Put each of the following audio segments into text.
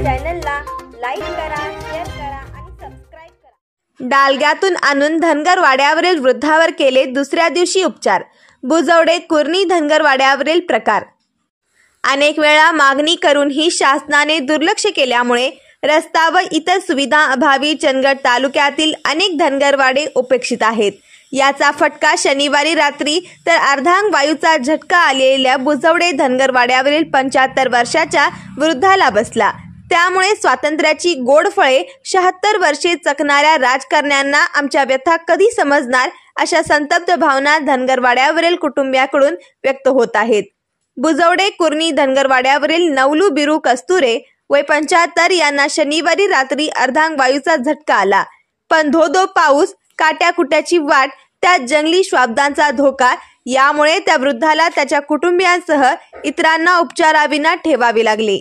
चॅनलला लाईक करा, शेअर करा आणि सबस्क्राइब करा। डालग्यातून आणून धनगरवाड्यावरील वृद्धावर केले दुसऱ्या दिवशी उपचार। बुजवडे कुर्णी धनगरवाड्यावरील प्रकार। अनेक वेळा मागणी करूनही शासनाने दुर्लक्ष केल्यामुळे रस्ता व इतर सुविधा अभावी चंदगड तालुक्यातील अनेक धनगरवाडे उपेक्षित आहेत। याचा फटका शनिवारी रात्री तर अर्धांग वायूचा झटका आलेल्या बुजवडे धनगरवाड्यावरील 75 वर्षाच्या वृद्धाला बसला। त्यामुळे स्वातंत्र्याची गोड फळे 76 वर्षे चकणाऱ्या राजकारण्यांना आमच्या व्यथा कधी समजणार, अशा संतप्त भावना धनगरवाड्यावरील कुटुंबियाकडून व्यक्त होत आहेत। बुजवडे कुर्णी धनगरवाड्यावरील नवलू बिरू कस्तुरे वय 75 यांना शनिवारी रात्री अर्धांग वायूचा झटका आला। पण धो पाऊस, काट्याकुट्याची वाट, त्या जंगली श्वापदांचा धोका यामुळे त्या वृद्धाला त्याच्या कुटुंबियांसह इतरांना उपचाराविना ठेवावे लागले।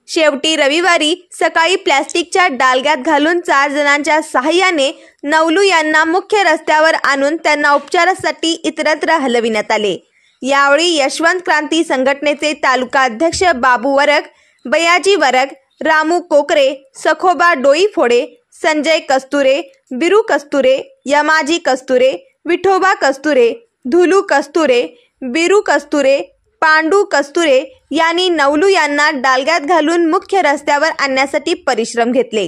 शेवटी रविवारी सकाळी प्लॅस्टिकच्या डालग्यात घालून 4 जणांच्या सहाय्याने नवलू यांना मुख्य रस्त्यावर आणून त्यांना उपचारासाठी इतरत्र हलविण्यात आले। यावेळी यशवंत क्रांती संघटनेचे तालुका अध्यक्ष बाबू वरग, बयाजी वरग, रामू कोकरे, सखोबा डोईफोडे, संजय कस्तुरे, बिरू कस्तुरे, यमाजी कस्तुरे, विठोबा कस्तुरे, धुलू कस्तुरे, बिरू कस्तुरे, पांडू कस्तुरे यांनी नवलू यांना डालग्यात घालून मुख्य रस्त्यावर आणण्यासाठी परिश्रम घेतले।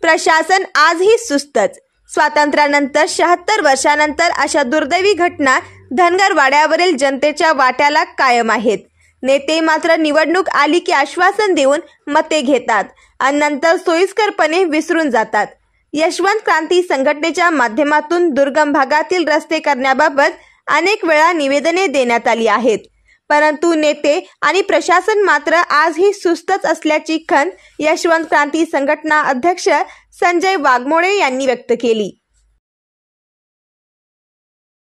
प्रशासन आजही सुस्तच। स्वातंत्र्यानंतर 76 वर्षानंतर अशा दुर्दैवी घटना धनगरवाड्यावरील जनतेच्या वाट्याला कायम आहेत। नेते मात्र निवडणूक आली की आश्वासन देऊन मते घेतात आणि नंतर सोयीस्करपणे विसरून जातात। यशवंत क्रांती संघटनेच्या माध्यमातून दुर्गम भागातील रस्ते करण्याबाबत अनेक वेळा निवेदने देण्यात आली आहेत, परंतु नेते आणि प्रशासन मात्र आजही सुस्तच असल्याची खंत यशवंत क्रांती संघटना अध्यक्ष संजय वाघमोडे यांनी व्यक्त केली।